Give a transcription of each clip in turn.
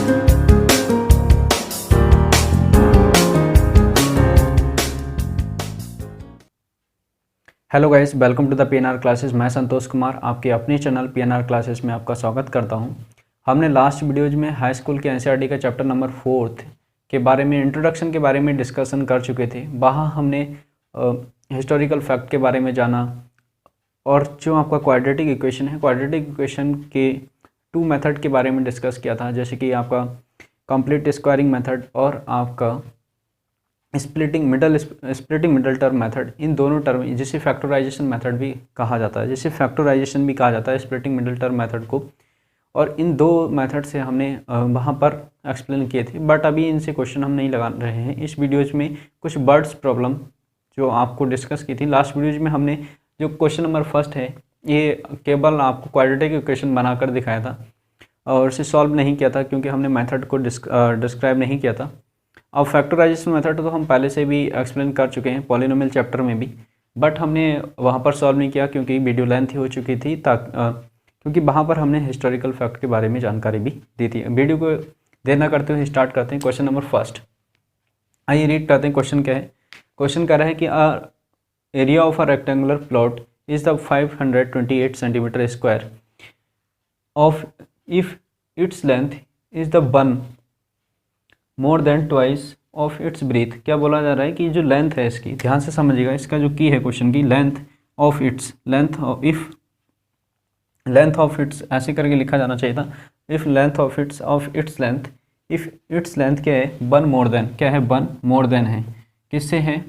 Hello guys, welcome to the PNR classes. मैं संतोष कुमार आपके अपने चैनल पीएनआर क्लासेस में आपका स्वागत करता हूं। हमने लास्ट वीडियोज में हाई स्कूल के एनसीईआरटी का चैप्टर नंबर 4 के बारे में, इंट्रोडक्शन के बारे में डिस्कशन कर चुके थे। वहाँ हमने हिस्टोरिकल फैक्ट के बारे में जाना और जो आपका क्वाड्रेटिक इक्वेशन है, क्वाड्रेटिक इक्वेशन के 2 मेथड के बारे में डिस्कस किया था, जैसे कि आपका कंप्लीट स्क्वायरिंग मेथड और आपका स्प्लिटिंग मिडल टर्म मेथड। इन दोनों टर्म जिसे फैक्टराइजेशन मेथड भी कहा जाता है, जिसे फैक्टराइजेशन भी कहा जाता है स्प्लिटिंग मिडल टर्म मेथड को। और इन 2 मेथड से हमने वहाँ पर एक्सप्लेन किए थे, बट अभी इनसे क्वेश्चन हम नहीं लगा रहे हैं। इस वीडियोज में कुछ बर्ड्स प्रॉब्लम जो आपको डिस्कस की थी लास्ट वीडियोज में, हमने जो क्वेश्चन नंबर 1 है ये केवल आपको क्वाड्रेटिक इक्वेशन बनाकर दिखाया था और इसे सॉल्व नहीं किया था, क्योंकि हमने मेथड को डिस्क्राइब नहीं किया था। अब फैक्टराइजेशन मेथड तो हम पहले से भी एक्सप्लेन कर चुके हैं पॉलिनोमियल चैप्टर में भी, बट हमने वहाँ पर सॉल्व नहीं किया क्योंकि वीडियो लेंथ हो चुकी थी, क्योंकि वहाँ पर हमने हिस्टोरिकल फैक्ट के बारे में जानकारी भी दी थी। वीडियो को देर न करते हुए स्टार्ट करते हैं क्वेश्चन नंबर 1। आइए रीड करते हैं। क्वेश्चन क्या है? क्वेश्चन कह रहा है कि area of a rectangular plot is the 528 centimetre square of if its length is the 1 more than twice of its breadth. क्या बोला जा रहा है कि जो लेंथ है इसकी, ध्यान से समझिएगा, इसका जो की है क्वेश्चन की, length of its, length of its ऐसे करके लिखा जाना चाहिए था। If length of its length, if its length क्या है? 1 मोर देन, क्या है? 1 मोर देन है, किससे है?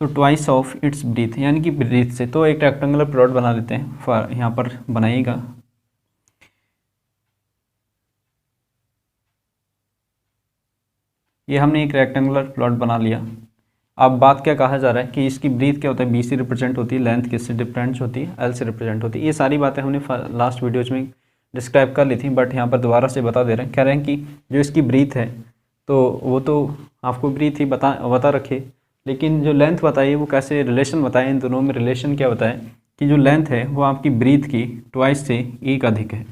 तो ट्वाइस ऑफ इट्स ब्रीथ, यानी कि ब्रीथ से। तो एक रेक्टेंगुलर प्लॉट बना लेते हैं, यहाँ पर बनाइएगा। ये हमने एक रेक्टेंगुलर प्लॉट बना लिया। अब बात क्या कहा जा रहा है कि इसकी ब्रीथ क्या होता है? बी से रिप्रेजेंट होती है, लेंथ किससे डिफरेंट होती है? एल से रिप्रेजेंट होती है। ये सारी बातें हमने लास्ट वीडियोज में डिस्क्राइब कर ली थी, बट यहाँ पर दोबारा से बता दे रहे हैं। कह रहे हैं कि जो इसकी ब्रीथ है तो वो तो आपको ब्रीथ ही बता रखे, लेकिन जो लेंथ बताइए वो कैसे रिलेशन बताए, इन दोनों में रिलेशन क्या बताए कि जो लेंथ है वो आपकी ब्रीथ की ट्वाइस से 1 अधिक है,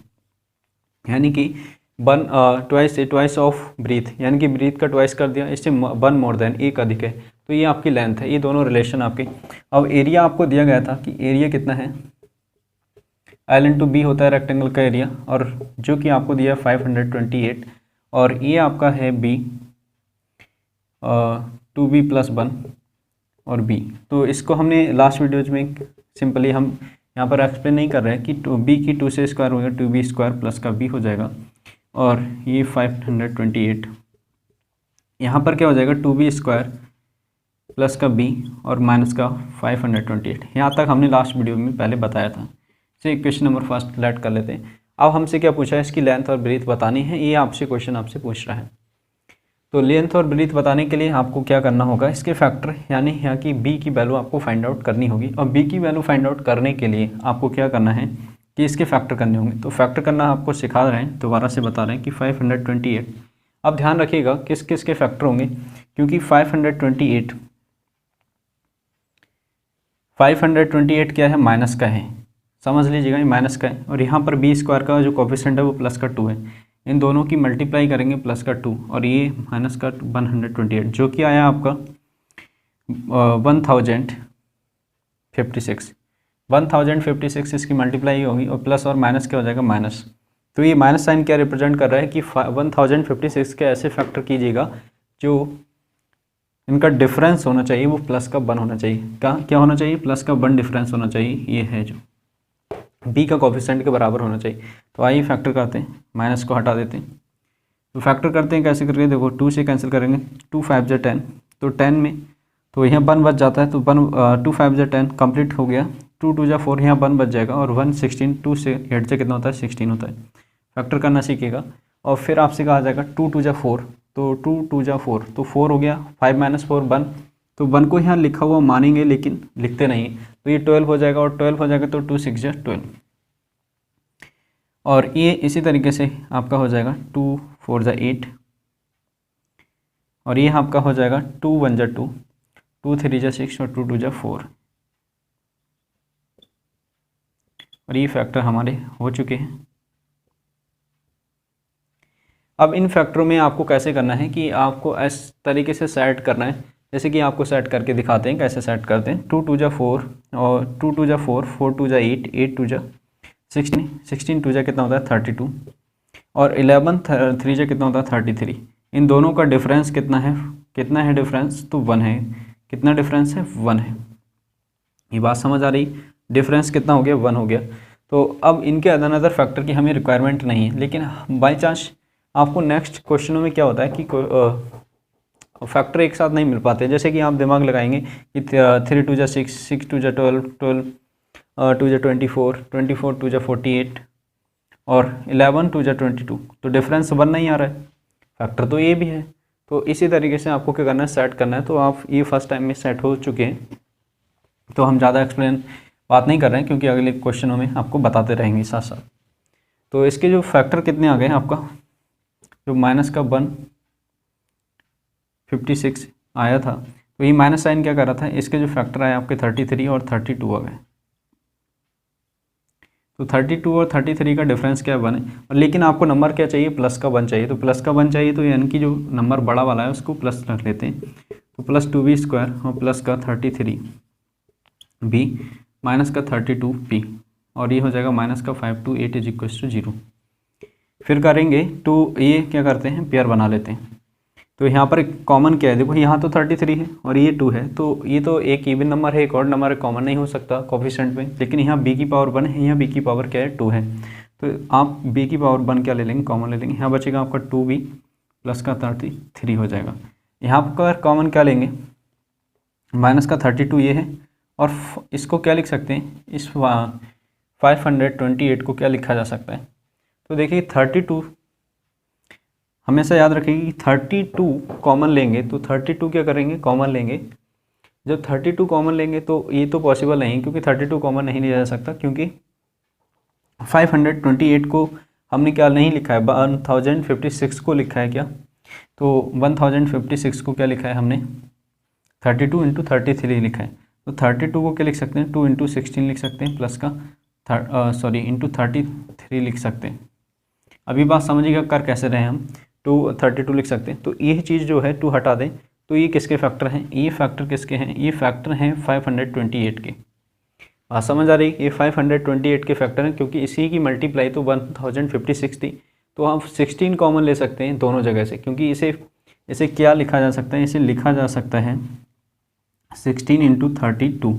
यानी कि 1 ट्वाइस ऑफ ब्रीथ, यानी कि ब्रीथ का ट्वाइस कर दिया, इससे 1 मोर देन 1 अधिक है, तो ये आपकी लेंथ है। ये दोनों रिलेशन आपके। अब एरिया आपको दिया गया था कि एरिया कितना है? L इंटू बी होता है रेक्टेंगल का एरिया, और जो कि आपको दिया 528, और ये आपका है बी, 2b + 1 और b। तो इसको हमने लास्ट वीडियोज में सिंपली हम यहाँ पर एक्सप्लेन नहीं कर रहे हैं कि b की 2 से स्क्वायर हो गया, 2b स्क्वायर प्लस का b हो जाएगा, और ये 528 यहाँ पर क्या हो जाएगा? 2b स्क्वायर प्लस का b और माइनस का 528। यहाँ तक हमने लास्ट वीडियो में पहले बताया था। इसे इक्वेशन नंबर 1 लेट कर लेते हैं। अब हमसे क्या पूछा है? इसकी लेंथ और ब्रीथ बतानी है। ये आपसे क्वेश्चन आपसे पूछ रहा है। तो लेंथ और ब्रीथ बताने के लिए आपको क्या करना होगा? इसके फैक्टर, यानी यहाँ की b की वैल्यू आपको फाइंड आउट करनी होगी। और b की वैल्यू फाइंड आउट करने के लिए आपको क्या करना है कि इसके फैक्टर करने होंगे। तो फैक्टर करना आपको सिखा रहे हैं, दोबारा से बता रहे हैं कि 528। अब ध्यान रखिएगा किस किस के फैक्टर होंगे, क्योंकि 528 क्या है? माइनस का है, समझ लीजिएगा, ये माइनस का है। और यहाँ पर b स्क्वायर का जो कोफिशिएंट है वो प्लस का 2 है। इन दोनों की मल्टीप्लाई करेंगे प्लस का 2, और ये माइनस का 128, जो कि आया आपका 1056 इसकी मल्टीप्लाई होगी, और प्लस और माइनस क्या हो जाएगा? माइनस। तो ये माइनस साइन क्या रिप्रेजेंट कर रहा है कि 1056 के ऐसे फैक्टर कीजिएगा जो इनका डिफरेंस होना चाहिए वो प्लस का 1 होना चाहिए। क्या होना चाहिए? प्लस का 1 डिफरेंस होना चाहिए। ये है जो b का कोफिशिएंट के बराबर होना चाहिए। तो आइए फैक्टर करते हैं, माइनस को हटा देते हैं। तो फैक्टर करते हैं कैसे करके? देखो 2 से कैंसिल करेंगे, 2 5 जा 10, तो 10 में तो यहाँ 1 बच जाता है, तो 2 5 जा 10 कंप्लीट हो गया। 2 2 जा 4, यहाँ 1 बच जाएगा, और 1 16, 2 से 8 से कितना होता है? 16 होता है। फैक्टर करना सीखिएगा। और फिर आपसे कहा जाएगा 2 2 जा 4, तो 2 2 जा 4, तो 4 हो गया, 5 - 4 1, तो 1 को यहाँ लिखा हुआ मानेंगे लेकिन लिखते नहीं, तो ये 12 हो जाएगा, और 12 हो जाएगा तो 2 6 जा 12, और ये इसी तरीके से आपका हो जाएगा 2 4 जा 8, और ये आपका हो जाएगा 2 1 जा 2, 2 3 जा 6, और 2 2 जा 4, और ये फैक्टर हमारे हो चुके हैं। अब इन फैक्टरों में आपको कैसे करना है कि आपको इस तरीके से सेट करना है, जैसे कि आपको सेट करके दिखाते हैं कैसे सेट करते हैं। 2 2 जा 4 और 2 2 जा 4, 4 2 जा 8, 8 2 जा 16, 16 2 जा कितना होता है 32 और 11 3 जा कितना होता है 33। इन दोनों का डिफरेंस कितना है डिफरेंस, तो 1 है। कितना डिफरेंस है 1 है। ये बात समझ आ रही, डिफरेंस कितना हो गया 1 हो गया। तो अब इनके अदर फैक्टर की हमें रिक्वायरमेंट नहीं है, लेकिन बाई चांस आपको नेक्स्ट क्वेश्चनों में क्या होता है कि फैक्टर एक साथ नहीं मिल पाते। जैसे कि आप दिमाग लगाएंगे कि 3 2 जा 6, 6 2 जा 12, 12 2 जा 24, 24 2 जा 48 और 11 2 जा 22। तो डिफरेंस 1 नहीं आ रहा है, फैक्टर तो ये भी है। तो इसी तरीके से आपको क्या करना है, सेट करना है। तो आप ये फर्स्ट टाइम में सेट हो चुके हैं, तो हम ज़्यादा एक्सप्लेन बात नहीं कर रहे हैं, क्योंकि अगले क्वेश्चनों में आपको बताते रहेंगे साथ साथ। तो इसके जो फैक्टर कितने आ गए आपका, जो माइनस का 156 आया था, तो ये माइनस साइन क्या कर रहा था, इसके जो फैक्टर आए आपके 33 और 32 आ गए। तो 32 और 33 का डिफरेंस क्या बने, और लेकिन आपको नंबर क्या चाहिए, प्लस का 1 चाहिए। तो प्लस का 1 चाहिए, तो यानी कि जो नंबर बड़ा वाला है उसको प्लस रख लेते हैं। तो प्लस 2b स्क्वायर और प्लस का 33b माइनस का 32p और ये हो जाएगा माइनस का 528 इज इक्वल टू 0। फिर करेंगे तो ये क्या करते हैं, पेयर बना लेते हैं। तो यहाँ पर एक कॉमन क्या है, देखो यहाँ तो 33 है और ये 2 है, तो ये तो एक इवन नंबर है, एक और नंबर है, कॉमन नहीं हो सकता कोफिशिएंट में। लेकिन यहाँ b की पावर 1 है, यहाँ b की पावर क्या है 2 है, तो आप b की पावर 1 क्या ले लेंगे, कॉमन ले लेंगे। यहाँ बचेगा आपका 2b प्लस का 33 हो जाएगा। यहाँ पर कॉमन क्या लेंगे, माइनस का 32 ये है, और इसको क्या लिख सकते हैं, इस 528 को क्या लिखा जा सकता है। तो देखिए 32 हमेशा याद रखेंगे कि 32 कॉमन लेंगे, तो 32 क्या करेंगे, कॉमन लेंगे। जब 32 कॉमन लेंगे तो ये तो पॉसिबल नहीं, क्योंकि 32 कॉमन नहीं लिया जा सकता, क्योंकि 528 को हमने क्या नहीं लिखा है, 1056 को लिखा है क्या, तो 1056 को क्या लिखा है हमने, 32 इंटू 33 लिखा है। तो 32 को क्या लिख सकते हैं, 2 इंटू 16 लिख सकते हैं, प्लस का इंटू 33 लिख सकते हैं। अभी बात समझिएगा कर कैसे रहे हम, 32 लिख सकते हैं। तो ये चीज़ जो है 2 हटा दें, तो ये किसके फैक्टर हैं, ये फैक्टर किसके हैं, ये फैक्टर हैं 528 के। बात समझ आ रही, ये 528 के फैक्टर हैं, क्योंकि इसी की मल्टीप्लाई तो 1056 थी। तो आप 16 कॉमन ले सकते हैं दोनों जगह से, क्योंकि इसे क्या लिखा जा सकता है, इसे लिखा जा सकता है 16 इंटू 32,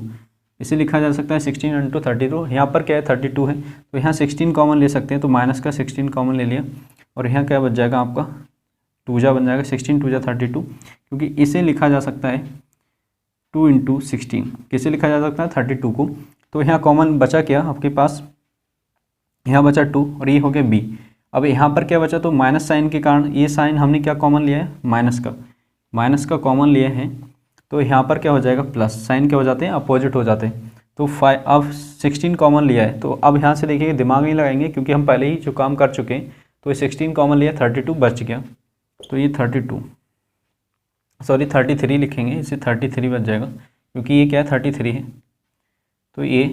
इसे लिखा जा सकता है 16 इंटू 32। यहाँ पर क्या है 32 है, तो यहाँ 16 कॉमन ले सकते हैं, तो माइनस का 16 कॉमन ले लिया, और यहाँ क्या बच जाएगा आपका 2 जा बन जाएगा, 16 2 जा 32, क्योंकि इसे लिखा जा सकता है 2 इंटू 16, किसे लिखा जा सकता है 32 को। तो यहाँ कॉमन बचा क्या आपके पास, यहाँ बचा 2 और ये हो गया b। अब यहाँ पर क्या बचा, तो माइनस साइन के कारण ये साइन हमने क्या कॉमन लिया है, माइनस का कॉमन लिए हैं, तो यहाँ पर क्या हो जाएगा प्लस, साइन क्या हो जाते हैं, अपोजिट हो जाते हैं। तो अब 16 कॉमन लिया है, तो अब यहाँ से देखिए दिमाग नहीं लगाएंगे, क्योंकि हम पहले ही जो काम कर चुके हैं। तो ये 16 कॉमन लिया, 32 बच गया, तो ये 33 लिखेंगे, इसे 33 बच जाएगा, क्योंकि ये क्या है 33 है, तो ये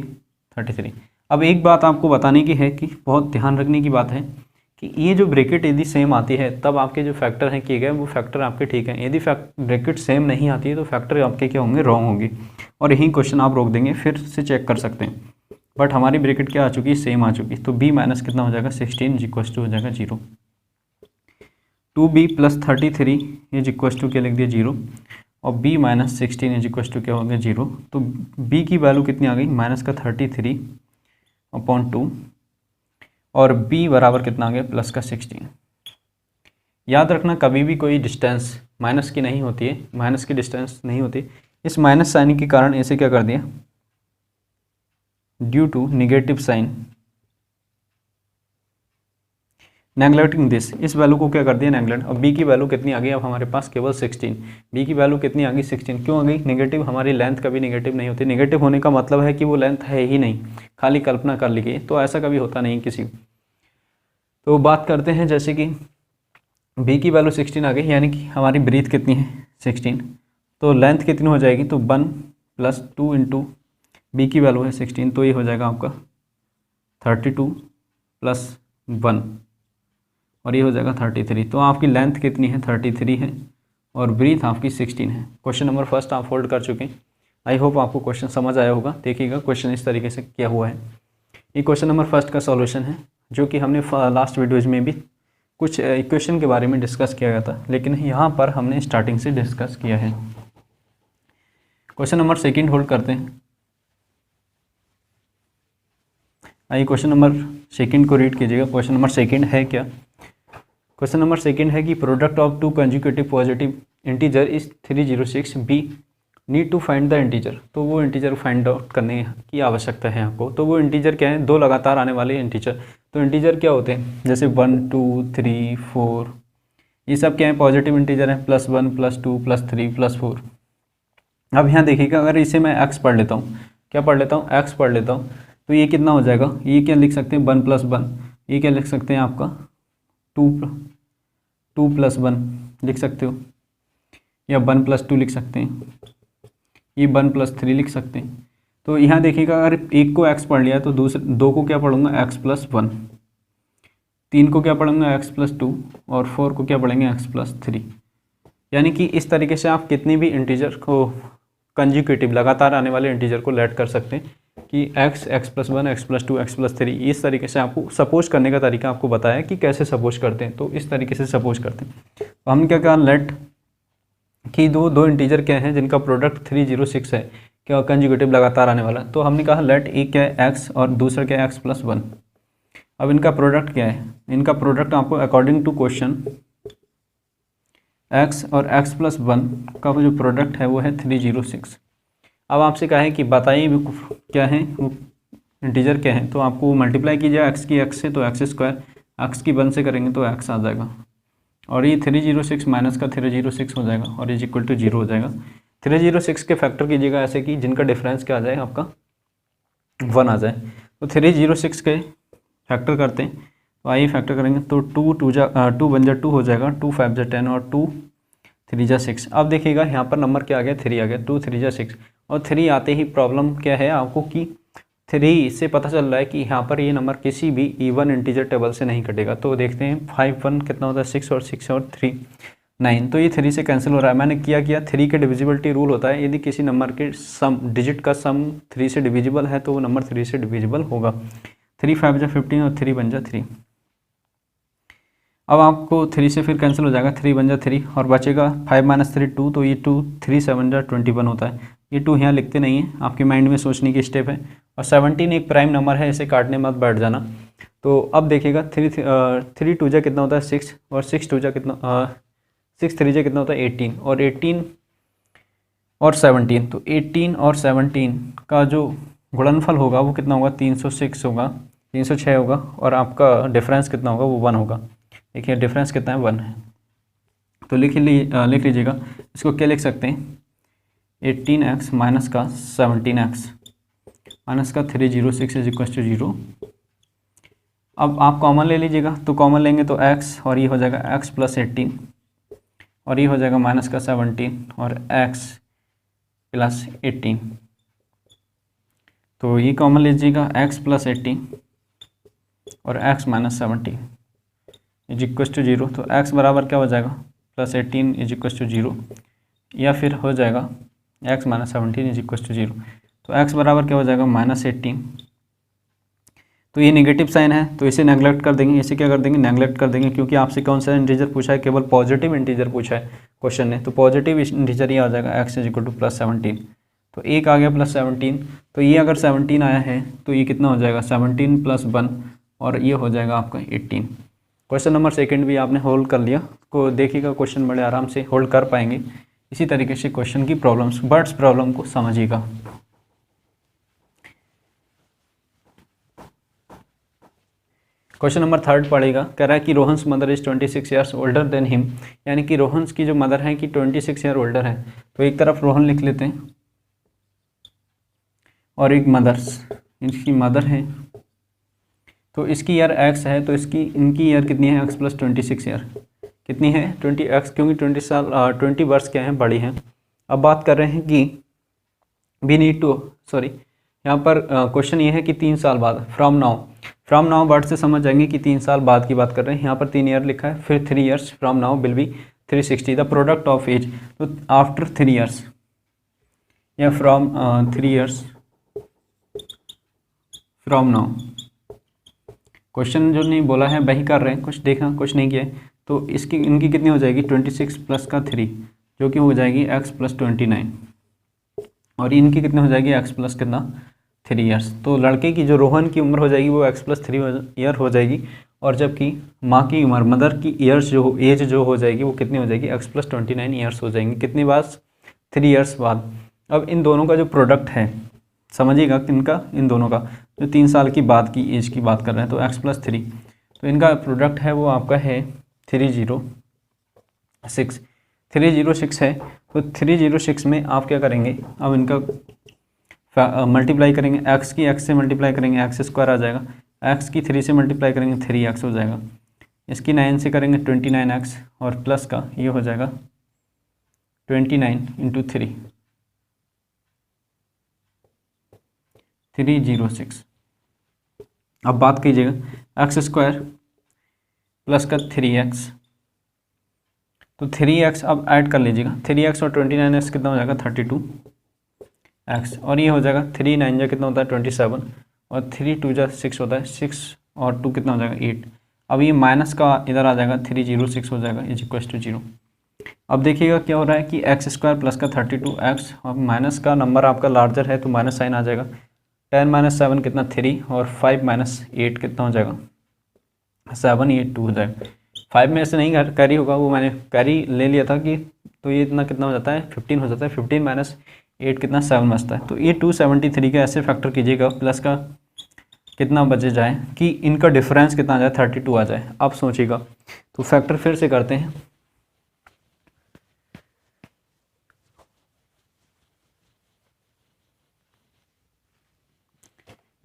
33। अब एक बात आपको बताने की है कि बहुत ध्यान रखने की बात है कि ये जो ब्रैकेट यदि सेम आती है तब आपके जो फैक्टर हैं किए गए वो फैक्टर आपके ठीक हैं। यदि ब्रैकेट सेम नहीं आती है तो फैक्टर आपके क्या होंगे, रॉन्ग होंगे, और यही क्वेश्चन आप रोक देंगे, फिर से चेक कर सकते हैं। बट हमारी ब्रैकेट क्या आ चुकी है, सेम आ चुकी है। तो b माइनस कितना हो जाएगा 16 इक्वल टू हो जाएगा 0। 2b plus 33 is equal to क्या लिख दिया 0, और b minus 16 is equal to क्या हो गया 0। तो b की वैल्यू कितनी आ गई, माइनस का 33 अपॉन 2, और b बराबर कितना आ गया, प्लस का 16। याद रखना कभी भी कोई डिस्टेंस माइनस की नहीं होती है, माइनस की डिस्टेंस नहीं होती। इस माइनस साइन के कारण इसे क्या कर दिया, due to negative sign, neglecting this, इस वैल्यू को क्या कर दिया नेग्लेक्ट। अब b की वैल्यू कितनी आ गई, अब हमारे पास केवल 16। b की वैल्यू कितनी आ गई 16, क्यों आ गई नेगेटिव, हमारी लेंथ कभी नेगेटिव नहीं होती। नेगेटिव होने का मतलब है कि वो लेंथ है ही नहीं, खाली कल्पना कर ली गई, तो ऐसा कभी होता नहीं किसी। तो बात करते हैं जैसे कि b की वैल्यू 16 आ गई, यानी कि हमारी ब्रीथ कितनी है 16, तो लेंथ कितनी हो जाएगी, तो 1 प्लस 2 इंटू b की वैल्यू है 16, तो ये हो जाएगा आपका 32 प्लस 1, और ये हो जाएगा 33। तो आपकी लेंथ कितनी है 33 है और ब्रीथ आपकी 16 है। क्वेश्चन नंबर फर्स्ट आप होल्ड कर चुके हैं। आई होप आपको क्वेश्चन समझ आया होगा। देखिएगा क्वेश्चन इस तरीके से किया हुआ है। ये क्वेश्चन नंबर फर्स्ट का सॉल्यूशन है, जो कि हमने लास्ट वीडियोज़ में भी कुछ इक्वेशन के बारे में डिस्कस किया गया था, लेकिन यहाँ पर हमने स्टार्टिंग से डिस्कस किया है। क्वेश्चन नंबर सेकंड होल्ड करते हैं। आइए क्वेश्चन नंबर सेकंड को रीड कीजिएगा। क्वेश्चन नंबर सेकंड है क्या? क्वेश्चन नंबर सेकंड है कि product of two conjugative positive integer is 306 be, need to find the integer. तो वो इंटीजर फाइंड आउट करने की आवश्यकता है आपको। तो वो इंटीजर क्या है? दो लगातार आने वाले इंटीजर। तो इंटीजर क्या होते हैं? जैसे 1 2 3 4, ये सब क्या है? पॉजिटिव इंटीजर है, +1 +2 +3 +4। अब यहाँ देखिएगा, अगर इसे मैं x पढ़ लेता हूँ, क्या पढ़ लेता हूँ? x पढ़ लेता हूँ, तो ये कितना हो जाएगा? ये क्या लिख सकते हैं? 1 + 1। ये क्या लिख सकते हैं? आपका 2 + 1 लिख सकते हो, या 1 + 2 लिख सकते हैं, ये 1 + 3 लिख सकते हैं। तो यहाँ देखिएगा, अगर एक को x पढ़ लिया तो दूसरे दो को क्या पढ़ूंगा? x + 1, 3 को क्या पढ़ूंगा? x + 2, और 4 को क्या पढ़ेंगे? x + 3। यानी कि इस तरीके से आप कितनी भी इंटीजर को कंजुगेटिव लगातार आने वाले इंटीजर को लेट कर सकते हैं कि x + 1 x + 2 x + 3। इस तरीके से आपको सपोज करने का तरीका आपको बताया कि कैसे सपोज करते हैं। तो इस तरीके से सपोज करते हैं। तो हमने क्या कहा? लेट कि दो इंटीजर क्या है जिनका प्रोडक्ट 306 है, क्या कंजुगेटिव लगातार आने वाला। तो हमने कहा लेट एक क्या है? x, और दूसरा क्या है? x + 1। अब इनका प्रोडक्ट क्या है? इनका प्रोडक्ट आपको अकॉर्डिंग टू क्वेश्चन x और x + 1 का जो प्रोडक्ट है वो है 306। अब आपसे कहा है कि बताइए क्या है वो इंटीजर क्या है। तो आपको मल्टीप्लाई कीजिए x की x से, तो x², x की 1 से करेंगे तो x आ जाएगा, और ये 306 माइनस का 306 हो जाएगा, और इज इक्वल टू 0 हो जाएगा। 306 के फैक्टर कीजिएगा ऐसे कि जिनका डिफरेंस क्या आ जाए? आपका 1 आ जाए। तो 306 के फैक्टर करते हैं, तो आइए फैक्टर करेंगे। तो 2 बन जा 2 हो जाएगा, 2 5 जा 10, और 2 3 जा 6। अब देखिएगा यहाँ पर नंबर क्या आ गया? 3 आ गया। 2 3 जा 6, और 3 आते ही प्रॉब्लम क्या है आपको कि 3 से पता चल रहा है कि यहाँ पर ये नंबर किसी भी इवन इंटीजर टेबल से नहीं कटेगा। तो देखते हैं 5 1 कितना होता है? 6, और 6 और 3 9। तो ये 3 से कैंसिल हो रहा है। मैंने किया 3 के डिविजिबिलिटी रूल होता है, यदि किसी नंबर के सम डिजिट का सम 3 से डिविजिबल है तो वो नंबर 3 से डिविजिबल होगा। 3 5 जा 15, और 3 बन जा 3। अब आपको 3 से फिर कैंसिल हो जाएगा, 3 बन जा 3, और बचेगा 5 - 3 2। तो ये 2 3 7 जा 21 होता है। ये 2 यहाँ लिखते नहीं हैं, आपके माइंड में सोचने की स्टेप है। और 17 एक प्राइम नंबर है, इसे काटने मत बैठ जाना। तो अब देखिएगा 3 2 जा कितना होता है? 6, और 6 2 जा कितना 6 3 जा कितना होता है? 18, और 18 और 17। तो 18 और 17 का जो गुणनफल होगा वो कितना होगा? 306 होगा, 306 होगा, और आपका डिफरेंस कितना होगा? वो 1 होगा। देखिए डिफरेंस कितना है? 1 है। तो लिख लीजिएगा, इसको क्या लिख सकते हैं? 18x माइनस का 17x माइनस का 306 इज इक्वल टू 0। अब आप कॉमन ले लीजिएगा, तो कॉमन लेंगे तो x, और ये हो जाएगा x + 18, और ये हो जाएगा माइनस का 17, और x + 18। तो ये कॉमन लीजिएगा, x + 18 और x - 17 इज इक्वल टू 0। तो x बराबर क्या हो जाएगा? +18 इज इक्वल टू 0, या फिर हो जाएगा x - 17 इज इक्वल टू 0। तो x बराबर क्या हो जाएगा? -18। तो ये नेगेटिव साइन है, तो इसे नेगलेक्ट कर देंगे। इसे क्या कर देंगे? नेगलेक्ट कर देंगे, क्योंकि आपसे कौन सा इंटीजर पूछा है? केवल पॉजिटिव इंटीजर पूछा है क्वेश्चन ने। तो पॉजिटिव इंटीजर ये आ जाएगा x इज इक्वल टू +17। तो एक आ गया +17। तो ये अगर 17 आया है तो ये कितना हो जाएगा? 17 + 1, और ये हो जाएगा आपका 18। क्वेश्चन नंबर सेकंड भी आपने होल्ड कर लिया। को देखिएगा क्वेश्चन बड़े आराम से होल्ड कर पाएंगे। इसी तरीके से क्वेश्चन की प्रॉब्लम्स, बर्ड्स प्रॉब्लम को समझिएगा। क्वेश्चन नंबर थर्ड पढ़ेगा। कह रहा है कि Rohan's mother is 26 years older than him, यानी कि रोहन्स की जो मदर है कि 26 ईयर ओल्डर है। तो एक तरफ रोहन लिख लेते हैं, और एक मदर्स, इनकी मदर है। तो इसकी ईयर x है, तो इनकी ईयर कितनी है? x + 26 ईयर कितनी है? 20x, क्योंकि 20 वर्ष क्या है? बड़ी हैं। अब बात कर रहे हैं कि वी नीड टू यहाँ पर क्वेश्चन ये है कि 3 साल बाद, फ्रॉम नाउ वर्ड से समझ जाएंगे कि 3 साल बाद की बात कर रहे हैं। यहाँ पर 3 ईयर लिखा है, फिर 3 years from now will be 360 the product of age, तो आफ्टर 3 ईयर्स या फ्रॉम 3 ईयर्स फ्रॉम नाउ। क्वेश्चन जो नहीं बोला है वही कर रहे हैं, कुछ देखा कुछ नहीं किया है। तो इसकी इनकी कितनी हो जाएगी 26 प्लस का 3 जो कि हो जाएगी x प्लस 29, और इनकी कितनी हो जाएगी x प्लस कितना 3 ईयर्स। तो लड़के की जो रोहन की उम्र हो जाएगी वो x प्लस 3 ईयर हो जाएगी, और जबकि माँ की उम्र मदर की ईयर्स जो एज जो हो जाएगी वो कितनी हो जाएगी x प्लस 29 ईयर्स हो जाएंगी। कितनी बाद 3 ईयर्स बाद। अब इन दोनों का जो प्रोडक्ट है समझिएगा, किनका, इन दोनों का, जो 3 साल की बाद की एज की बात कर रहे हैं, तो x प्लस 3, तो इनका प्रोडक्ट है वो आपका है 306 है। तो 306 में आप क्या करेंगे, अब इनका मल्टीप्लाई करेंगे, x की x से मल्टीप्लाई करेंगे एक्स स्क्वायर आ जाएगा, x की 3 से मल्टीप्लाई करेंगे 3x हो जाएगा, इसकी 9 से करेंगे 29x, और प्लस का ये हो जाएगा 29 इंटू 306। अब बात कीजिएगा एक्स स्क्वायर प्लस का 3x, तो 3x अब ऐड कर लीजिएगा, 3x और 29x कितना हो जाएगा 32x, और ये हो जाएगा 3 9 जा कितना होता है 27, और 3 2 जा 6 होता है, 6 और 2 कितना हो जाएगा 8। अब ये माइनस का इधर आ जाएगा 306 हो जाएगा इज इक्वल टू 0। अब देखिएगा क्या हो रहा है कि एक्स स्क्वायर प्लस का 32x, और माइनस का नंबर आपका लार्जर है तो माइनस साइन आ जाएगा, 10 माइनस 7 कितना 3, और 5 माइनस 8 कितना हो जाएगा 7, ये 2 हो जाएगा। 5 में से नहीं कैरी होगा, वो मैंने कैरी ले लिया था कि, तो ये इतना कितना हो जाता है 15 हो जाता है, 15 माइनस 8 कितना 7 बचता है। तो ये 273 के ऐसे फैक्टर कीजिएगा, प्लस का कितना बचे जाए कि इनका डिफरेंस कितना आ जाए 32 आ जाए। आप सोचिएगा, तो फैक्टर फिर से करते हैं,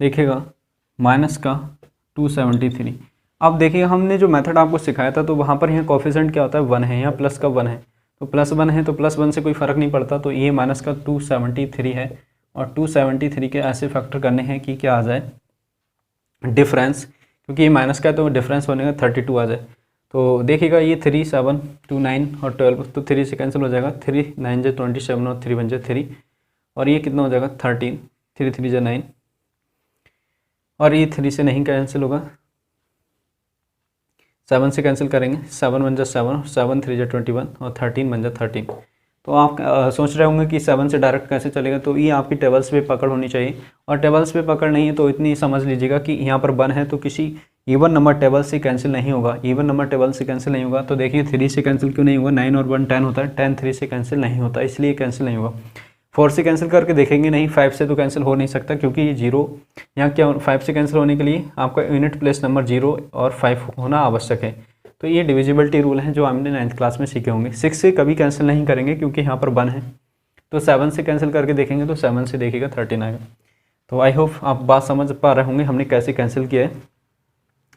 देखिएगा माइनस का 273। अब देखिए हमने जो मेथड आपको सिखाया था तो वहाँ पर यहाँ कोफिशिएंट क्या होता है 1 है, यहाँ प्लस का 1 है, तो प्लस 1 है तो प्लस 1 से कोई फ़र्क नहीं पड़ता, तो ये माइनस का 273 है, और 273 के ऐसे फैक्टर करने हैं कि क्या आ जाए डिफरेंस, क्योंकि ये माइनस का है तो डिफरेंस बनेगा 32 आ जाए। तो देखिएगा ये 3 7 2 9 और 12, तो 3 से कैंसिल हो जाएगा, 3 9 जा 27 और 3 1 जा 3, और ये कितना हो जाएगा 13, 3 3 जा 9, और ये 3 से नहीं कैंसिल होगा, 7 से कैंसिल करेंगे, 7 1 जा 7, 7 3 जा 21, और 13 1 जा 13। तो आप सोच रहे होंगे कि 7 से डायरेक्ट कैसे चलेगा, तो ये आपकी टेबल्स पे पकड़ होनी चाहिए, और टेबल्स पे पकड़ नहीं है तो इतनी समझ लीजिएगा कि यहाँ पर 1 है तो किसी इवन नंबर टेबल से कैंसिल नहीं होगा, इवन नंबर टेबल से कैंसिल नहीं होगा। तो देखिए 3 से कैंसिल क्यों नहीं होगा, 9 और 1 10 होता है, 10 3 से कैंसिल नहीं होता, इसलिए कैंसिल नहीं होगा। 4 से कैंसिल करके देखेंगे, नहीं 5 से तो कैंसिल हो नहीं सकता, क्योंकि ये 0 यहाँ क्या 5 से कैंसिल होने के लिए आपका यूनिट प्लेस नंबर 0 और 5 होना आवश्यक है। तो ये डिविजिबिलिटी रूल है जो हमने 9th क्लास में सीखे होंगे। 6 से कभी कैंसिल नहीं करेंगे क्योंकि यहाँ पर 1 है, तो 7 से कैंसिल करके देखेंगे तो 7 से देखिएगा 13 आएगा। तो आई होप आप बात समझ पा रहे होंगे हमने कैसे कैंसिल किया है।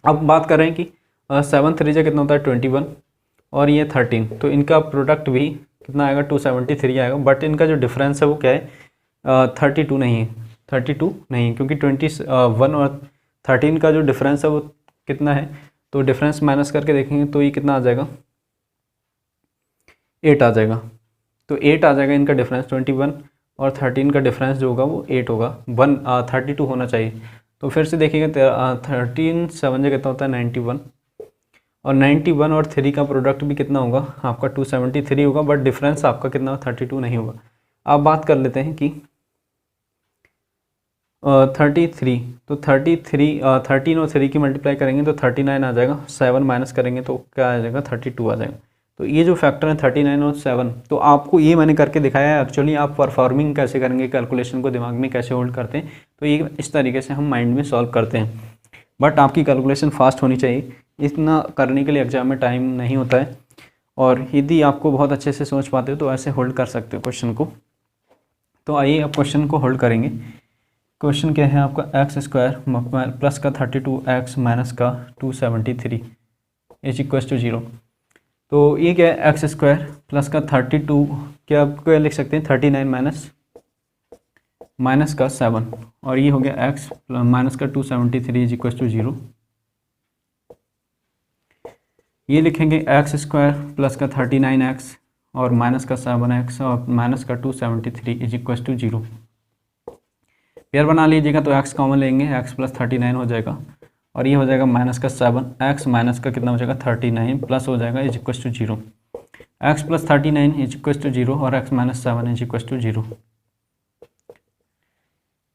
अब बात कर रहे हैं कि 7 3 जा कितना होता है 21, और ये 13, तो इनका प्रोडक्ट भी कितना आएगा 273 आएगा, बट इनका जो डिफरेंस है वो क्या है 32 नहीं है, 32 नहीं है, क्योंकि 21 और 13 का जो डिफरेंस है वो कितना है, तो डिफरेंस माइनस करके देखेंगे तो ये कितना आ जाएगा 8 आ जाएगा। तो 8 आ जाएगा इनका डिफरेंस, 21 और 13 का डिफरेंस जो होगा वो 8 होगा, 32 होना चाहिए। तो फिर से देखिएगा 13 7 कितना होता है 91, और 91 और 3 का प्रोडक्ट भी कितना होगा आपका 273 होगा, बट डिफरेंस आपका कितना 32 नहीं होगा। अब बात कर लेते हैं कि 33, तो 13 और 3 की मल्टीप्लाई करेंगे तो 39 आ जाएगा, 7 माइनस करेंगे तो क्या आ जाएगा 32 आ जाएगा। तो ये जो फैक्टर है 39 और 7, तो आपको ये मैंने करके दिखाया है। एक्चुअली आप परफॉर्मिंग कैसे करेंगे, कैलकुलेशन को दिमाग में कैसे होल्ड करते हैं, तो ये इस तरीके से हम माइंड में सॉल्व करते हैं, बट आपकी कैलकुलेशन फास्ट होनी चाहिए। इतना करने के लिए एग्जाम में टाइम नहीं होता है, और यदि आपको बहुत अच्छे से सोच पाते हो तो ऐसे होल्ड कर सकते हो क्वेश्चन को। तो आइए अब क्वेश्चन को होल्ड करेंगे। क्वेश्चन क्या है आपका एक्स स्क्वायर प्लस का 32x माइनस का 273 इज इक्वल टू 0। तो ये क्या है एक्स स्क्वायर प्लस का 32, क्या आप क्या लिख सकते हैं 39 माइनस का 7 और ये हो गया x माइनस का 273 इज इक्वल टू 0। ये लिखेंगे एक्स स्क्वायर प्लस का 39x और माइनस का 7x और माइनस का 273 इज इक्वल टू 0। पेयर बना लीजिएगा तो x कॉमन लेंगे, x प्लस 39 हो जाएगा और ये हो जाएगा माइनस का 7x माइनस का कितना हो जाएगा 39 प्लस हो जाएगा is equal to 0। x plus 39 is equal to 0 और x minus 7 is equal to 0।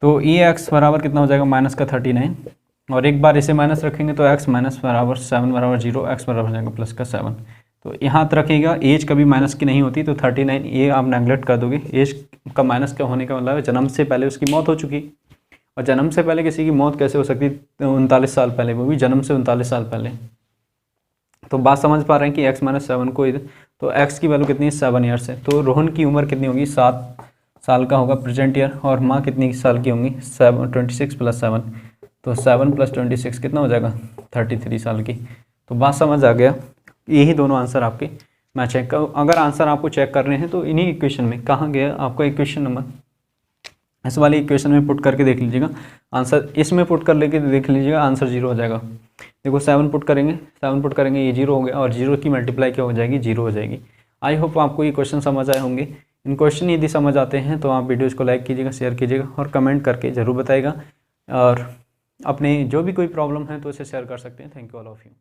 तो ये x बराबर कितना हो जाएगा माइनस का 39 और एक बार इसे माइनस रखेंगे तो x माइनस बराबर 7 बराबर 0, x बराबर हो जाएगा प्लस का 7। तो यहाँ तक रखिएगा, एज कभी माइनस की नहीं होती, तो 39 ये आप नेगलेक्ट कर दोगे। एज का माइनस का होने का मतलब जन्म से पहले उसकी मौत हो चुकी, और जन्म से पहले किसी की मौत कैसे हो सकती, 39 साल पहले, वो भी जन्म से 39 साल पहले। तो बात समझ पा रहे हैं कि x माइनस 7 को, तो x की वैल्यू कितनी है 7 ईयर्स है। तो रोहन की उम्र कितनी होगी 7 साल का होगा प्रेजेंट ईयर, और माँ कितनी साल की होंगी 26 प्लस 7, तो 7 प्लस 26 कितना हो जाएगा 33 साल की। तो बात समझ आ गया। यही दोनों आंसर आपके मैं चेक कर, अगर आंसर आपको चेक कर रहे हैं तो इन्हीं इक्वेशन में कहाँ गया आपका इक्वेशन नंबर, इस वाली इक्वेशन में पुट करके देख लीजिएगा आंसर, इसमें पुट कर लेके देख लीजिएगा आंसर 0 हो जाएगा। देखो 7 पुट करेंगे ये 0 हो गया और 0 की मल्टीप्लाई क्या हो जाएगी 0 हो जाएगी। आई होप आपको ये क्वेश्चन समझ आए होंगे। इन क्वेश्चन यदि समझ आते हैं तो आप वीडियोज़ को लाइक कीजिएगा, शेयर कीजिएगा और कमेंट करके ज़रूर बताइएगा, और अपने जो भी कोई प्रॉब्लम है तो उसे शेयर कर सकते हैं। Thank you all of you.